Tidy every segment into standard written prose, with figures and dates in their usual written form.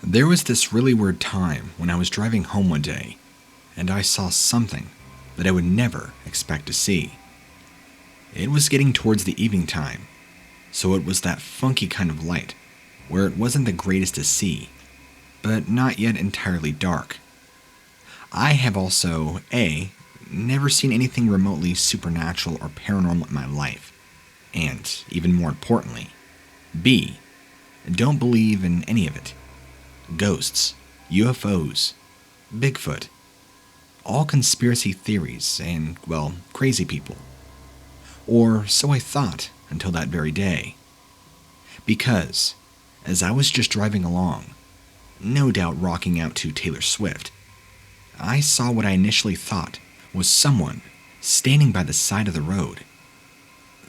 There was this really weird time when I was driving home one day, and I saw something that I would never expect to see. It was getting towards the evening time, so it was that funky kind of light, where it wasn't the greatest to see, but not yet entirely dark. I have also, A, never seen anything remotely supernatural or paranormal in my life, and, even more importantly, B, don't believe in any of it. Ghosts, UFOs, Bigfoot, all conspiracy theories and, well, crazy people. Or so I thought until that very day. Because, as I was just driving along, no doubt rocking out to Taylor Swift, I saw what I initially thought was someone standing by the side of the road.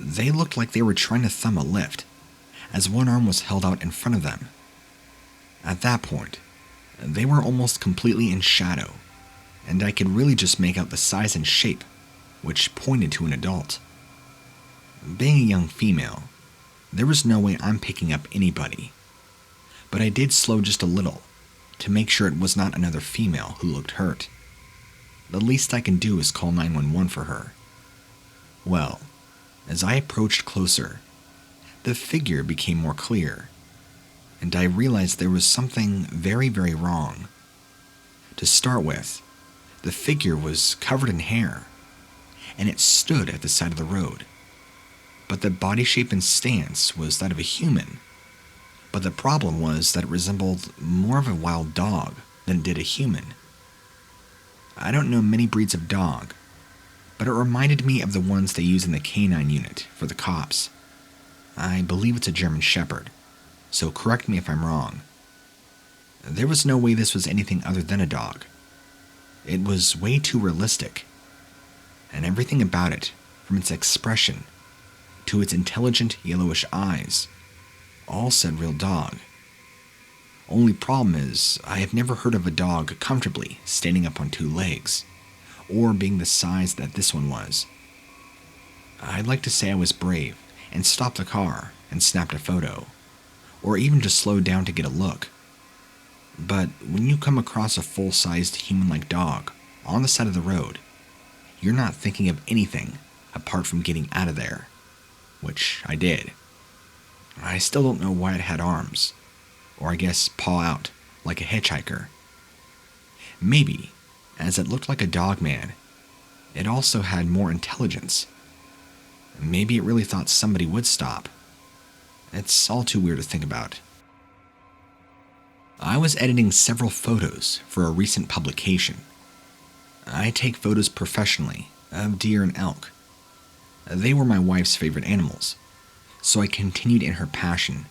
They looked like they were trying to thumb a lift, as one arm was held out in front of them. At that point, they were almost completely in shadow, and I could really just make out the size and shape, which pointed to an adult. Being a young female, there was no way I'm picking up anybody, but I did slow just a little to make sure it was not another female who looked hurt. The least I can do is call 911 for her. Well, as I approached closer, the figure became more clear, and I realized there was something very, very wrong. To start with, the figure was covered in hair, and it stood at the side of the road. But the body shape and stance was that of a human. But the problem was that it resembled more of a wild dog than it did a human. I don't know many breeds of dog, but it reminded me of the ones they use in the Canine unit for the cops. I believe it's a German Shepherd, so correct me if I'm wrong. There was no way this was anything other than a dog. It was way too realistic, and everything about it, from its expression to its intelligent yellowish eyes, all said real dog. Only problem is, I have never heard of a dog comfortably standing up on two legs, or being the size that this one was. I'd like to say I was brave and stopped the car and snapped a photo, or even just slowed down to get a look. But when you come across a full-sized human-like dog on the side of the road, you're not thinking of anything apart from getting out of there, which I did. I still don't know why it had arms, or I guess paw out, like a hitchhiker. Maybe, as it looked like a dog man, it also had more intelligence. Maybe it really thought somebody would stop. It's all too weird to think about. I was editing several photos for a recent publication. I take photos professionally of deer and elk. They were my wife's favorite animals, so I continued in her passion.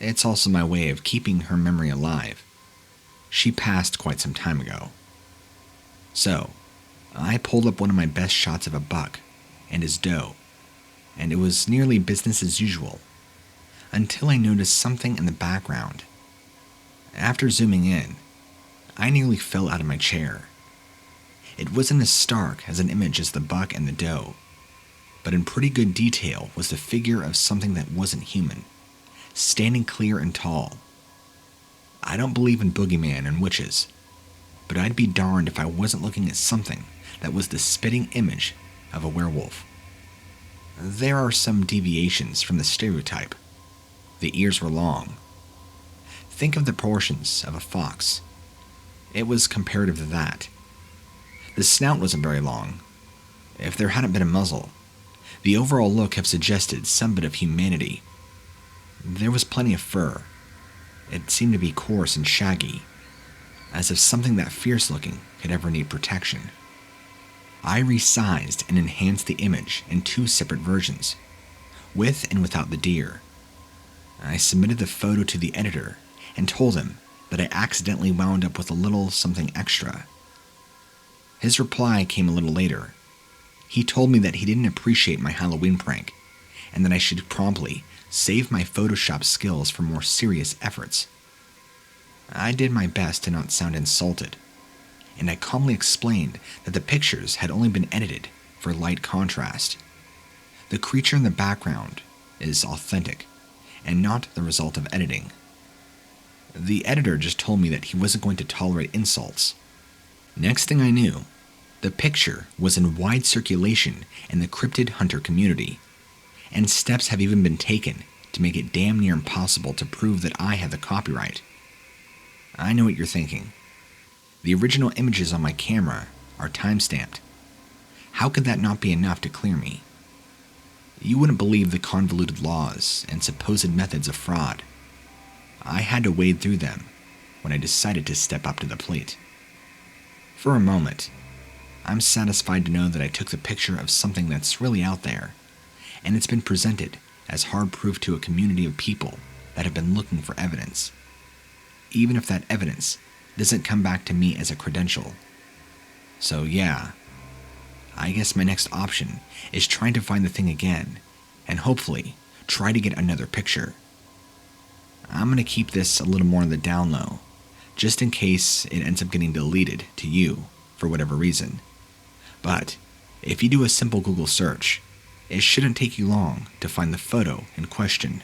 It's also my way of keeping her memory alive. She passed quite some time ago. So, I pulled up one of my best shots of a buck and his doe, and it was nearly business as usual, until I noticed something in the background. After zooming in, I nearly fell out of my chair. It wasn't as stark as an image as the buck and the doe, but in pretty good detail was the figure of something that wasn't human, standing clear and tall. I don't believe in boogeyman and witches, but I'd be darned if I wasn't looking at something that was the spitting image of a werewolf. There are some deviations from the stereotype. The ears were long. Think of the proportions of a fox. It was comparative to that. The snout wasn't very long. If there hadn't been a muzzle, the overall look have suggested some bit of humanity. There was plenty of fur. It seemed to be coarse and shaggy, as if something that fierce-looking could ever need protection. I resized and enhanced the image in 2 separate versions, with and without the deer. I submitted the photo to the editor and told him that I accidentally wound up with a little something extra. His reply came a little later. He told me that he didn't appreciate my Halloween prank, and that I should promptly save my Photoshop skills for more serious efforts. I did my best to not sound insulted, and I calmly explained that the pictures had only been edited for light contrast. The creature in the background is authentic, and not the result of editing. The editor just told me that he wasn't going to tolerate insults. Next thing I knew, the picture was in wide circulation in the cryptid hunter community, and steps have even been taken to make it damn near impossible to prove that I had the copyright. I know what you're thinking. The original images on my camera are time-stamped. How could that not be enough to clear me? You wouldn't believe the convoluted laws and supposed methods of fraud. I had to wade through them when I decided to step up to the plate. For a moment, I'm satisfied to know that I took the picture of something that's really out there, and it's been presented as hard proof to a community of people that have been looking for evidence, even if that evidence doesn't come back to me as a credential. So yeah, I guess my next option is trying to find the thing again, and hopefully try to get another picture. I'm going to keep this a little more on the down low, just in case it ends up getting deleted to you for whatever reason. But if you do a simple Google search, it shouldn't take you long to find the photo in question.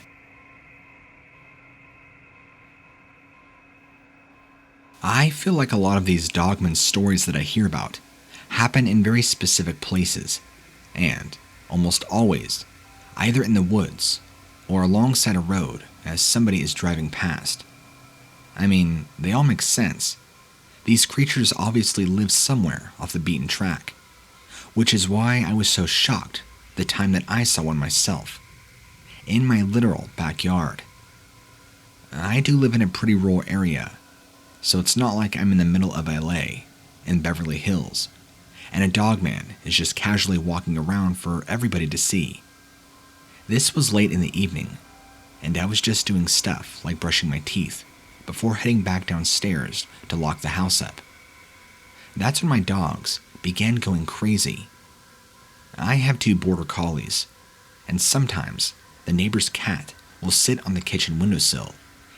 I feel like a lot of these dogman stories that I hear about happen in very specific places, and almost always either in the woods or alongside a road as somebody is driving past. I mean, they all make sense. These creatures obviously live somewhere off the beaten track, which is why I was so shocked the time that I saw one myself, in my literal backyard. I do live in a pretty rural area, so it's not like I'm in the middle of LA, in Beverly Hills, and a dogman is just casually walking around for everybody to see. This was late in the evening, and I was just doing stuff like brushing my teeth before heading back downstairs to lock the house up. That's when my dogs began going crazy. I have 2 border collies, and sometimes the neighbor's cat will sit on the kitchen windowsill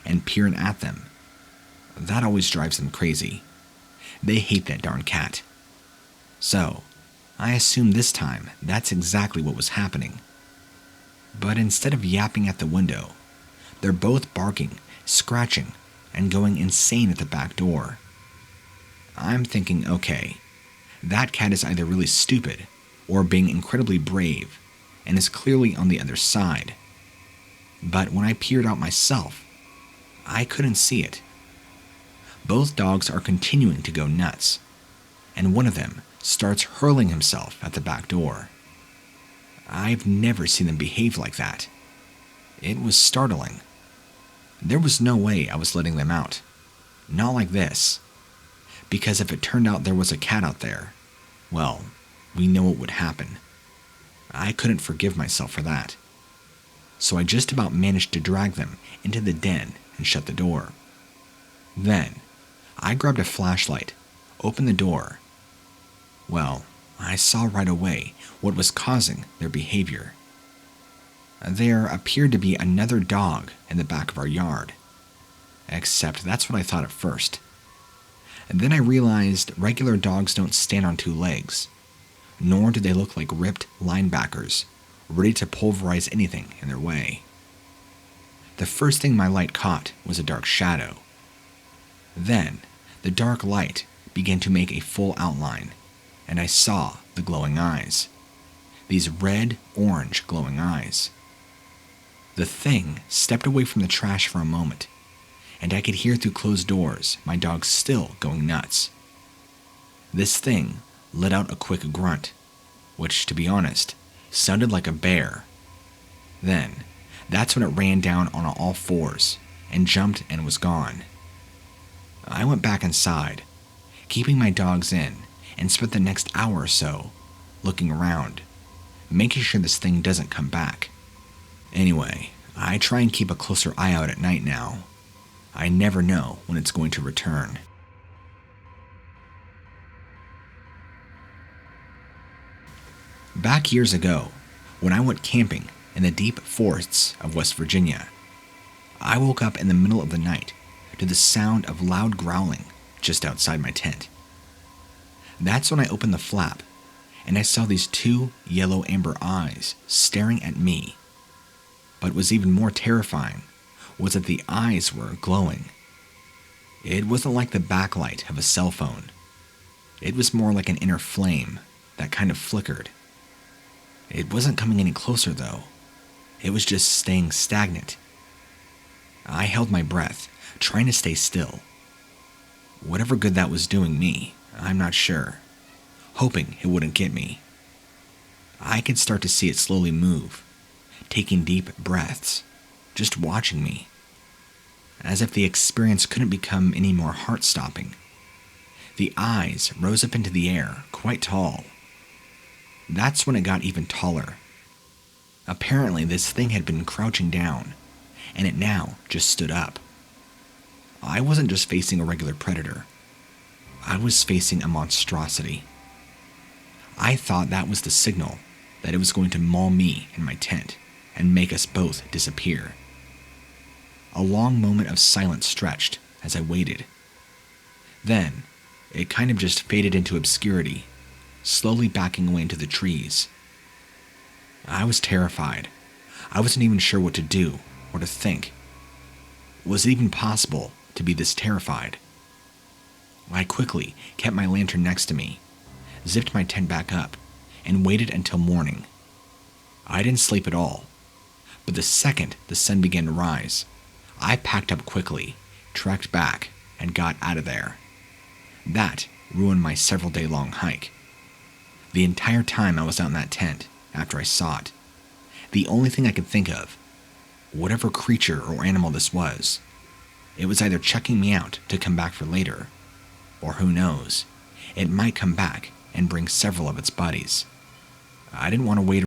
and peer in at them. That always drives them crazy. They hate that darn cat. So, I assume this time that's exactly what was happening. But instead of yapping at the window, they're both barking, scratching, and going insane at the back door. I'm thinking, okay, that cat is either really stupid or being incredibly brave and is clearly on the other side. But when I peered out myself, I couldn't see it. Both dogs are continuing to go nuts, and one of them starts hurling himself at the back door. I've never seen them behave like that. It was startling. There was no way I was letting them out. Not like this. Because if it turned out there was a cat out there, well, we know what would happen. I couldn't forgive myself for that. So I just about managed to drag them into the den and shut the door. Then, I grabbed a flashlight, opened the door. Well, I saw right away what was causing their behavior. There appeared to be another dog in the back of our yard. Except that's what I thought at first. And then I realized regular dogs don't stand on 2 legs, nor do they look like ripped linebackers, ready to pulverize anything in their way. The first thing my light caught was a dark shadow. Then, the dark light began to make a full outline, and I saw the glowing eyes. These red-orange glowing eyes. The thing stepped away from the trash for a moment, and I could hear through closed doors my dog still going nuts. This thing let out a quick grunt, which, to be honest, sounded like a bear. Then, that's when it ran down on all 4s and jumped and was gone. I went back inside, keeping my dogs in, and spent the next hour or so looking around, making sure this thing doesn't come back. Anyway, I try and keep a closer eye out at night now. I never know when it's going to return. Back years ago, when I went camping in the deep forests of West Virginia, I woke up in the middle of the night to the sound of loud growling just outside my tent. That's when I opened the flap, and I saw these 2 yellow amber eyes staring at me. But what was even more terrifying was that the eyes were glowing, It wasn't like the backlight of a cell phone. It was more like an inner flame that kind of flickered. It wasn't coming any closer, though. It was just staying stagnant. I held my breath, trying to stay still. Whatever good that was doing me, I'm not sure, hoping it wouldn't get me. I could start to see it slowly move, taking deep breaths, just watching me, as if the experience couldn't become any more heart-stopping. The eyes rose up into the air, quite tall. That's when it got even taller. Apparently, this thing had been crouching down, and it now just stood up. I wasn't just facing a regular predator. I was facing a monstrosity. I thought that was the signal that it was going to maul me in my tent and make us both disappear. A long moment of silence stretched as I waited. Then, it kind of just faded into obscurity, slowly backing away into the trees. I was terrified. I wasn't even sure what to do or to think. Was it even possible to be this terrified? I quickly kept my lantern next to me, zipped my tent back up, and waited until morning. I didn't sleep at all, but the second the sun began to rise, I packed up quickly, trekked back, and got out of there. That ruined my several-day-long hike. The entire time I was out in that tent, after I saw it, the only thing I could think of, whatever creature or animal this was, it was either checking me out to come back for later, or who knows, it might come back and bring several of its buddies. I didn't want to wait